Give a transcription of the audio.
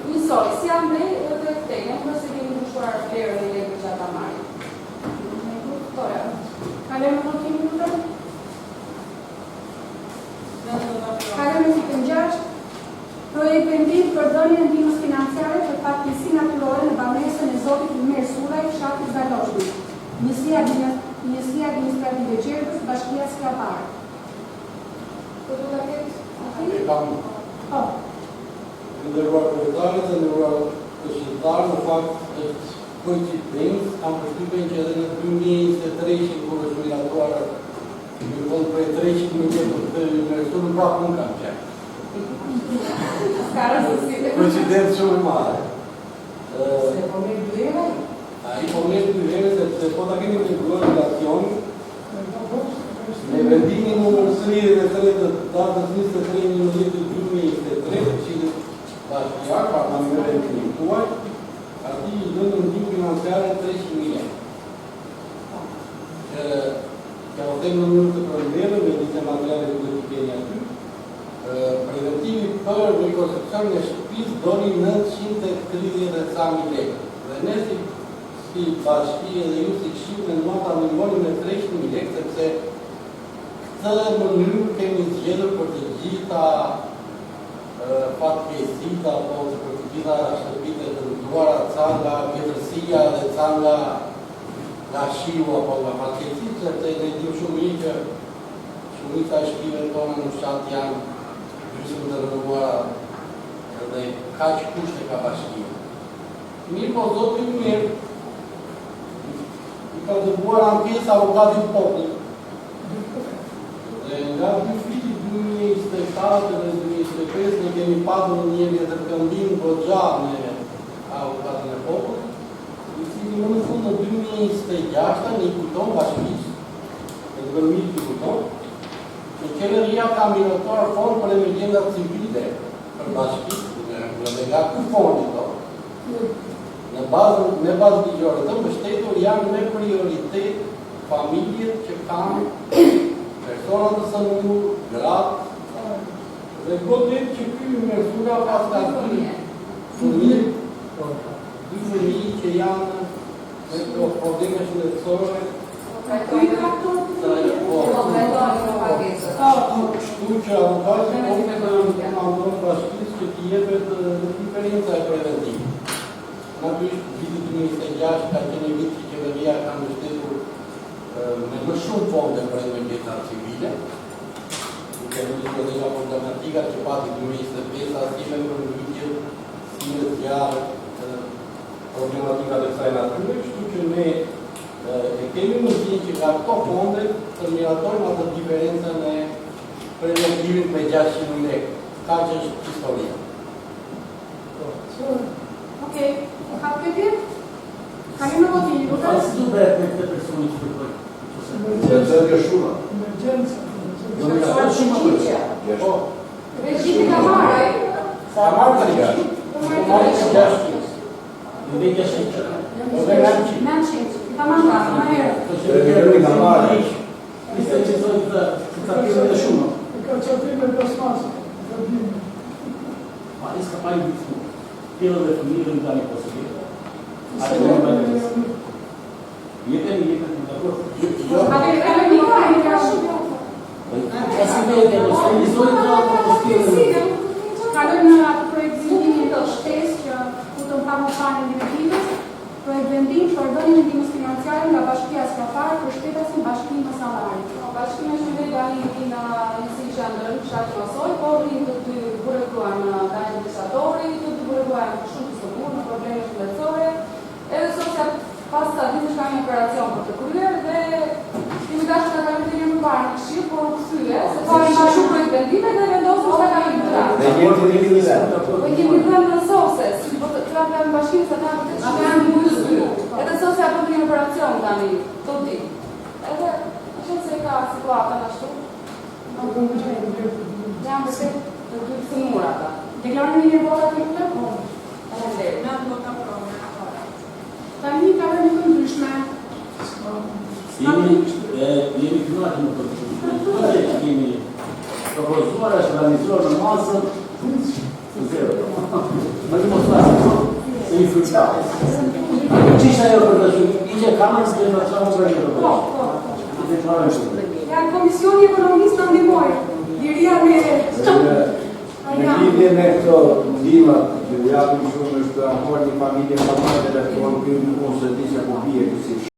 Njësoj, si janë dhe të tenën, nëse kemi ndryshuar vlerën e legës që ata marrin. Kalojmë në votimin lutem. Kalojmë në pikën 6. Projekt vendim për dhënien e ndihmës financiare për fatkeqësi natyrore në banesën e zotit Ilmer Sulaj, fshati Zaloshni. Njësia administrative Gjergës, Bashkia Skapar. Po do ta ketë? Po. Ndërruar kryetarit dhe ndërruar këshilltar, në fakt është koincidens, kam përshtypjen që edhe në 2023 kur është miratuar një fond për 300 milionë të Ilmer prapë nuk kam qenë. Koincidencë shumë e madhe. Se po merr 2 herë? Ai po merr 2 herë sepse po ta kemi integruar relacion me vendimin numër 33 të datës 23/11/2023, që bashkiak, parlamentin tuaj, ati i dhënë ndihmë financiare 300 milionë. Që o them në mënyrë të përmbledhur me disa materiale që do t'i keni aty. Preventimi për rekonstruksion e shtëpisë doni 930 ca mijë lekë. Dhe ne si bashki edhe ju si këshill mendon ta ndihmoni me 300.000 lekë, sepse këtë mënyrë kemi zgjedhur për të gjitha fatkeqësitë apo për të gjitha shtëpitë të ndruara ca nga vjetërsia dhe ca nga shiu apo nga fatkeqësitë, sepse ne dimë shumë mirë që shumica e shtëpive tona në fshat janë gjysmë të rënduara dhe kaq kushte ka bashkia. Mirë po zoti mirë, i ka dërguar ankesë avokatit popullit. Dhe nga viti 2027 dhe 2025 ne kemi patur një vjetërkëmbim goxha me avokatin e popullit, i cili më në fund në 2026 ne i kujton bashkisë, e gërmit i kujton, që qeveria ka miratuar fond për emergjencat civile për bashkisë, dhe nga ky fondi do. Në bazë ligjore të mbështetur janë me prioritet familjet që kanë persona të sëmurë, gratë, dhe godet që ky Ilmer Sulaj pas ka dy fëmijë që janë me probleme shëndetësore. Kështu që avokati në mandon bashkisë që t'i jepet diferenca e preventimit. Natyrisht, viti 2026 ka qenë një vit që qeveria ka mbështetur me më shumë fonde për emergjencat civile. Duke nisur edhe nga problematika që pati 2025 asime për mbytjet, sime zjarë, problematika të kësaj natyre, kështu që ne e kemi mundësinë që nga këto fonde të miratojmë atë diferencën e preventimin me 600.000 lekë. Ka që është historia. Okej, ka pyetje? Kalim në votim, lutem. Si do bëhet me këtë personi që kërkoj? Emergjenca shuma. Po. Regjimi ka marrë. Ka marrë të rikashtë. Ka marrë të rikashtë. Në vekja shqipë. Në vekja shqipë. Ka marrë, më herë. Regjimi ka marrë. Niste që thonë të kapirën e shumë. Ka qatime plasmasë. Ma iska pa i bitë. Tjero dhe fëmijë në tani posibilë. A të në bëjnë të shumë. Jetemi, në akord. A të një ka shumë. E si me e të nështë, një zojnë të atë posibilë. Kalojmë në atë projekt vendimi të shtesë që ku të më panë direktivës, projekt vendim për dhënien e ndihmës financiare nga Bashkia Skapar për shtetasin Bashkinë e Sallarit. Bashkimi është një regali në njësi që ndërën fshatë Masoj, por rinë të dy burekuar në dajnë dëshatori, të dy burekuar në shumë të sëmur, në probleme shëndetësore, edhe sot që pas të ditë shka një operacion për të kryer dhe kemi dashur të kalim të një më parë në këshirë, por u këthyre, se pari ma shumë projekt vendime dhe vendosë në shka kalim të rrë. Dhe njërë të një një dhe. Po kemi dhënë në sose, si po të krapë në bashkinë se ta që janë një të dy. Edhe sose apo një operacion tani, të di. Edhe, është se ka situata në ashtu. Janë përse të dy të sëmur ata. Deklarën një vota të këtë? Në vota pronë. Tani ka dhe një të ndryshme. Jemi kënaqur me këtë që kemi propozuar është realizuar në masën të zero. Më të mos flasë, se i frutare. Që ishte ajo për të shumë? I që kamës dhe në qamë për një Dhe çfarë është? Ja, Komisioni Ekonomisë në ndihmoj. Liria me... Në lidhje me këto ndihmat, që japim shumë është akor një familje normale dhe të vonë këtu ose disja po bie kësi.